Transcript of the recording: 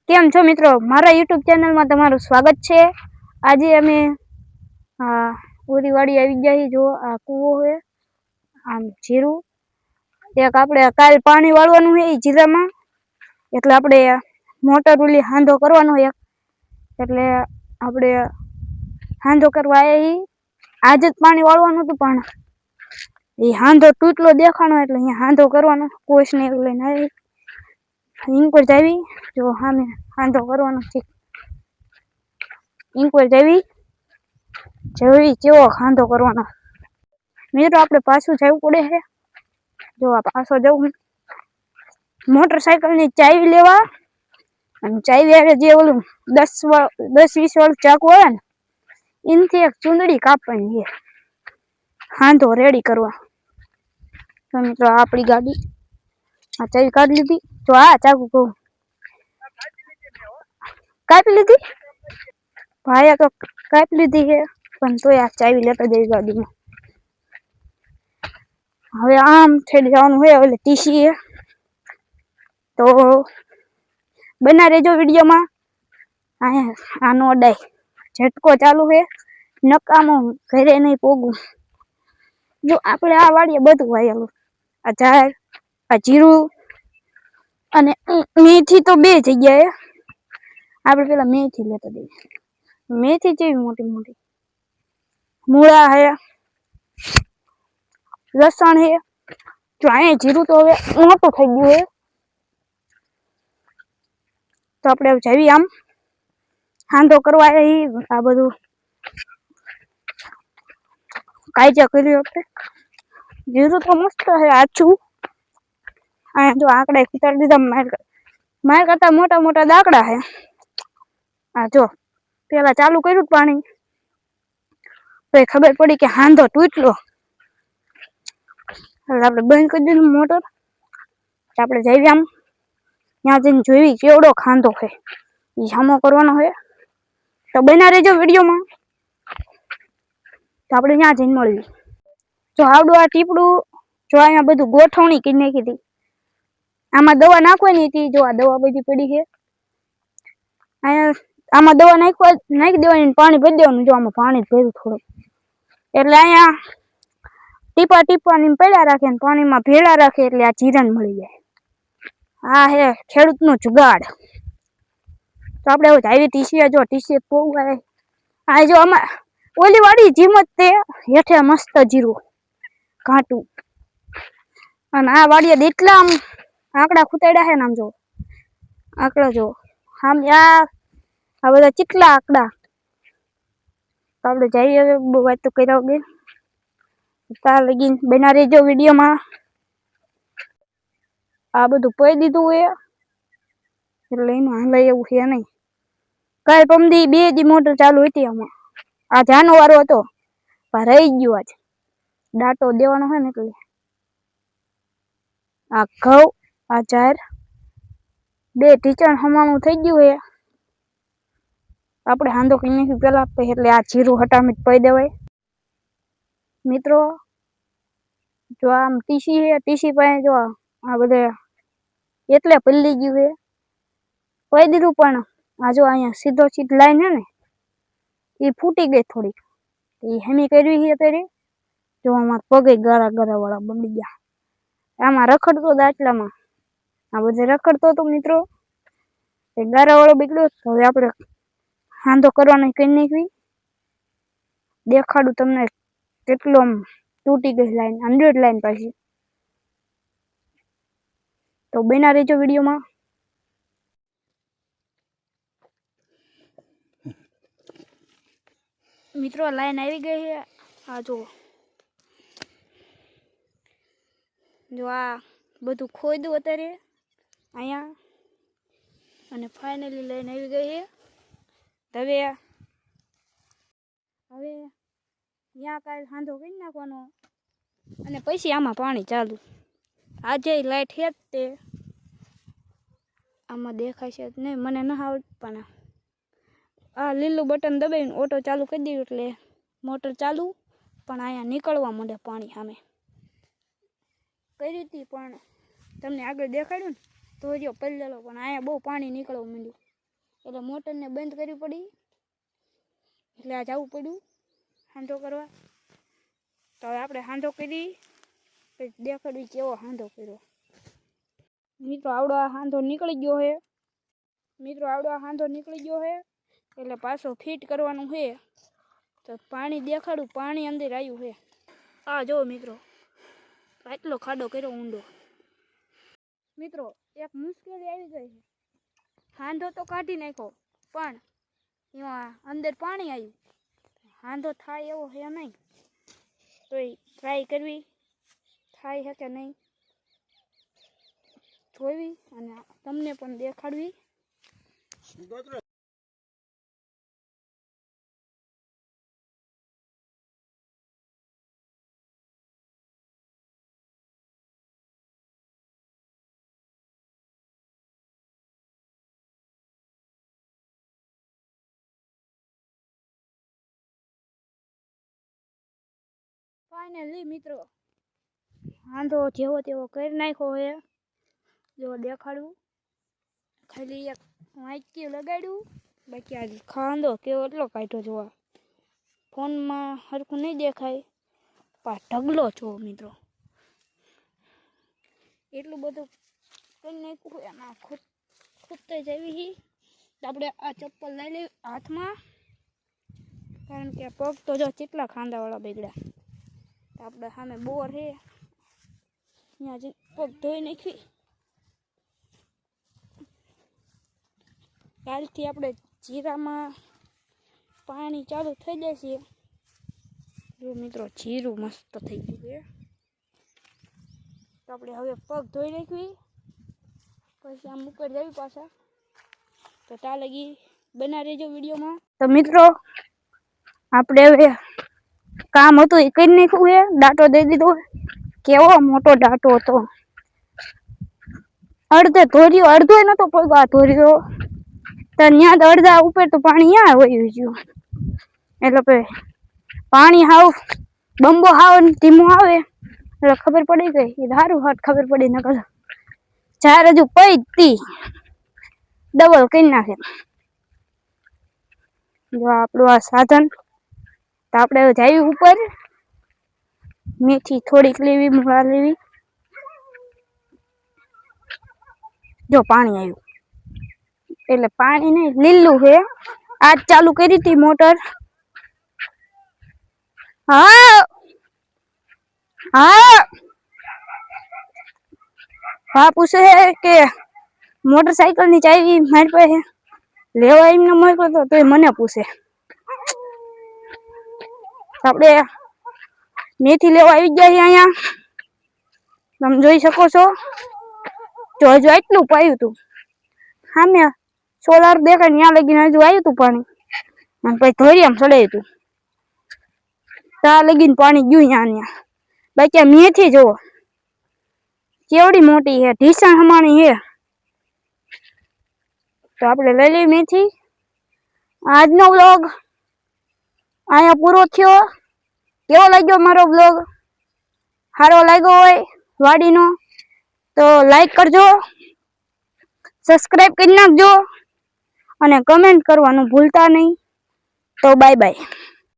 કેમ છો મિત્રો, મારા યુટ્યુબ ચેનલમાં તમારું સ્વાગત છે। આજે અમે પૂરી વાડી આવી ગયા। જો આ કૂવો છે, આમ જીરું એક આપણે કાલ પાણી વાળવાનું છે એ જીરામાં, એટલે આપણે મોટર ઓલી હાંધો કરવાનો એક, એટલે આપણે હાંધો કરવા આવ્યા। આજ જ પાણી વાળવાનું હતું પણ એ હાંધો તૂટલો દેખાણો એટલે અહીંયા હાંધો કરવાનો કોશને એવું લઈને આવી। ઇંકોર જાવી જો સામે હાંધો કરવાનો છે। ઇંકોર જાવી જેવી કેવો હાંધો કરવાનો મિત્રો, આપણે પાછું જવું પડે છે। જો આ પાછો જવું મોટરસાયકલ ની ચાવી લેવા, અને ચાવી આવે જે ઓલું 10-20 વાળું ચાકુ આવે ને એનથી એક ચૂંદડી કાપવાની છે હાંધો રેડી કરવા। તો મિત્રો આપણી ગાડી આ ચાવી કાઢી લીધી। જો આ ચાકુ કહું કાપી લીધી ભાઈ, તો કાપી લીધી છે પણ તોય આ ચાવી લેતા જઈ ગાડીમાં। હવે આમ થઈને જવાનું હોય એટલે ટીસી છે, તો બના રહેજો વિડીયોમાં। આનો અડાય ઝટકો ચાલુ છે, નકામો ઘરે નહીં પોગું। જો આપણે આ વાડીએ બધું વાયેલું, આ ઝાડ, આ જીરું અને મેથી તો બે જગ્યાએ। આપણે પેલા મેથી લેતા જઈએ। મેથી જેવી મોટી મોટી મૂળા હે, લસણ હે। જો અહીંયા જીરું તો હવે મોટું થઈ ગયું છે, તો આપણે જઈએ આમ હાંધો કરવા આ બધું કાયજા કર્યું। આપણે જીરું તો મસ્ત છે આછું। અહીંયા જો આંકડા ઉતારી દીધા, માર કરતા મોટા મોટા દાકડા છે। આ જો પેલા ચાલુ કર્યું પાણી તો ખબર પડી કે હાંધો તૂટલો, એટલે આપણે બંધ કરી દીધું મોટર। આપણે જઈએ આમ ત્યાં જઈને જોઈ કેવડો હાંધો છે એ સામો કરવાનો છે, તો બના રહેજો વિડીયોમાં। તો આપણે ત્યાં જઈને મળીએ। જો આવડું આ ટીપડું, જો અહીંયા બધું ગોઠવણી કરી નાખી હતી। આમાં દવા નાખવાની હતી, જો આ દવા બધી પડી છે અહીંયા। આમાં દવા નાખી દેવાની, પાણી ભરી દેવાનું। જો આમાં પાણી ભર્યું થોડું, એટલે અહીંયા ટીપા ટીપાની પડ્યા રાખે ને પાણીમાં ભેળા રાખે એટલે આ જીરાને મળી જાય। આ હે ખેડૂતનો જુગાડ। તો આપણે હવે આવી ટીસી, જો ટીસી પોવું આવે આ જો આમાં ઓલી વાળી જીમત તે હેઠે મસ્ત જીરું ઘાટું, અને આ વાડીએ એટલા આમ આંકડા ખૂતાડ્યા છે ને, આમ જો આંકડા જો આમ આ બધા કેટલા આંકડા। તો આપણે જઈએ હવે, બહુ વાત તો કર્યા વગર તાર લગીન બના રહેજો વિડીયોમાં। આ બધું પઈ દીધું હોય એટલે એનું હાલે એવું છે નહીં। કાલ પમદી 2 દી મોટર ચાલુ હતી આમાં। આ જાનો વારો હતો પણ રહી ગયો, આજ દાંતો દેવાનો હોય ને એટલે આ ઘઉં, આ ઝાર 2 ઢીચણ હમાણું થઈ ગયું છે। આપણે હાંધો કરી નાખ્યું પેલા, એટલે આ જીરું હટામીટ પઈ દેવાય। મિત્રો જો આમ ટીસી છે, ટીસી પાસે જો આ બધે એટલે પલ્લી ગયું છે પઈ દીધું, પણ આ જો અહીંયા સીધો સીધ લાઈન છે ને એ ફૂટી ગઈ થોડીક, એ હેમી કરવી છે પેલી। જો આમાં પગે ગારા ગારા વાળા બની ગયા। આમાં રખડતો દાટલામાં આ બધે રખડતો હતો મિત્રો, એ ગારા વાળો બીગડ્યો। હવે આપણે હાંધો કરવાનો કરી નાખવી। દેખાડું તમને કેટલો તૂટી ગઈ લાઈન, 100 લાઈન પાછી। તો બના રહેજો વિડીયોમાં। મિત્રો લાઈન આવી ગઈ છે, આ જો આ બધું ખોઈ દઉં અત્યારે અહીંયા, અને ફાઇનલી લાઈન આવી ગઈ છે। હવે ત્યાં કાલ હાંધો કરી નાખવાનો, અને પછી આમાં પાણી ચાલુ। આજે લાઈટ છે જ તે આમાં દેખાય છે નહીં, મને ન આવડતું, પણ આ લીલું બટન દબાવીને ઓટો ચાલુ કરી દીધું એટલે મોટર ચાલુ, પણ અહીંયા નીકળવા માંડે પાણી। સામે કરી હતી પણ તમને આગળ દેખાડ્યું ને તો જો પલ્લેલો, પણ અહીંયા બહુ પાણી નીકળવા માંડ્યું। એટલે મોટરને બંધ કરવી પડી, એટલે આ જવું પડ્યું હાંધો કરવા. તો હવે આપણે હાંધો કરી પછી દેખાડવી કેવો હાંધો કર્યો. મિત્રો આવડો આ હાંધો નીકળી ગયો છે. એટલે પાછો ફિટ કરવાનું છે. તો પાણી દેખાડું, પાણી અંદર આવ્યું છે. આ જો મિત્રો આટલો ખાડો કર્યો ઊંડો. મિત્રો એક મુશ્કેલી આવી ગઈ છે. હાંધો તો કાઢી નાખ્યો પણ એમાં અંદર પાણી આવ્યું. હાંધો થાય એવો છે નહીં, તો એ ટ્રાય કરવી થાય છે કે નહીં જોવી અને તમને પણ દેખાડવી. ફાઇનલી મિત્રો હાંધો જેવો તેવો કરી નાખ્યો છે. જો દેખાડું, ખાલી એક વાંચકી લગાડ્યું, બાકી આ ખાંધો કેવો એટલો કાઢ્યો. જોવા ફોનમાં હરખું નહીં દેખાય પણ ઢગલો છો મિત્રો, એટલું બધું કરી નાખ્યું હોય. આમાં ખૂટતા જ આવી. આપણે આ ચપ્પલ લઈ લઈએ હાથમાં, કારણ કે પગ તો જો કેટલા ખાંધાવાળા બગડ્યા. આપણે સામે બોર છે, અહીંયા જ પગ ધોઈ નાખી. કાલથી આપણે જીરામાં પાણી ચાલુ થઈ જશે. જો મિત્રો જીરું મસ્ત થઈ ગયું છે. તો આપણે હવે પગ ધોઈ નાખવી, પછી આમ ઉપર જવી પાછા. તો ત્યાં લગી બના રહેજો વિડીયોમાં. તો મિત્રો આપણે હવે કામ હતું એ કરી નાખ્યું છે. દાંટો દઈ દીધો. કેવો મોટો દાંટો હતો. અડધે ધોર્યો, અડધો નતો પગા ધોર્યો. તો ત્યાં અડધા ઉપર તો પાણી ત્યાં વયું ગયું. એટલે પાણી હાવ બંબો હાવ ધીમું આવે એટલે ખબર પડી ગઈ. એ સારું હાથ ખબર પડી નકર ચાર હજુ પૈતી ડબલ કરી નાખે. જો આપણું આ સાધન. તો આપણે જઈએ ઉપર. મેથી થોડીક લેવી, મૂળા લેવી. જો પાણી આવ્યું એટલે પાણી નહીં લીલું છે. આજ ચાલુ કરી હતી મોટર. હા હા હા પૂછે કે મોટરસાઇકલ ની ચાવી મારી પાસે લેવા એમને મોકલો તો મને પૂછે. આપણે મેથી લેવા આવી ગયા અહીંયા. તમે જોઈ શકો છો. જો હજુ એટલું પાયું હતું. સામે સોલાર દેખાય ત્યાં લગીને હજુ આવ્યું હતું પાણી. અને પછી ધોરિયામાં ચડાયું હતું. ત્યાં લગીને પાણી ગયું ત્યાં. બાકી આ મેથી જુઓ કેવડી મોટી છે, ઢીસણ હમાણી છે. તો આપણે લઈ લઈએ મેથી. આજનો વ્લોગ અહીંયા પૂરો થયો. કેવો લાગ્યો મારો વ્લોગ? સારો લાગ્યો હોય વાડીનો તો લાઈક કરજો, સબસ્ક્રાઇબ કરી નાખજો અને કમેન્ટ કરવાનું ભૂલતા નહીં. તો બાય બાય.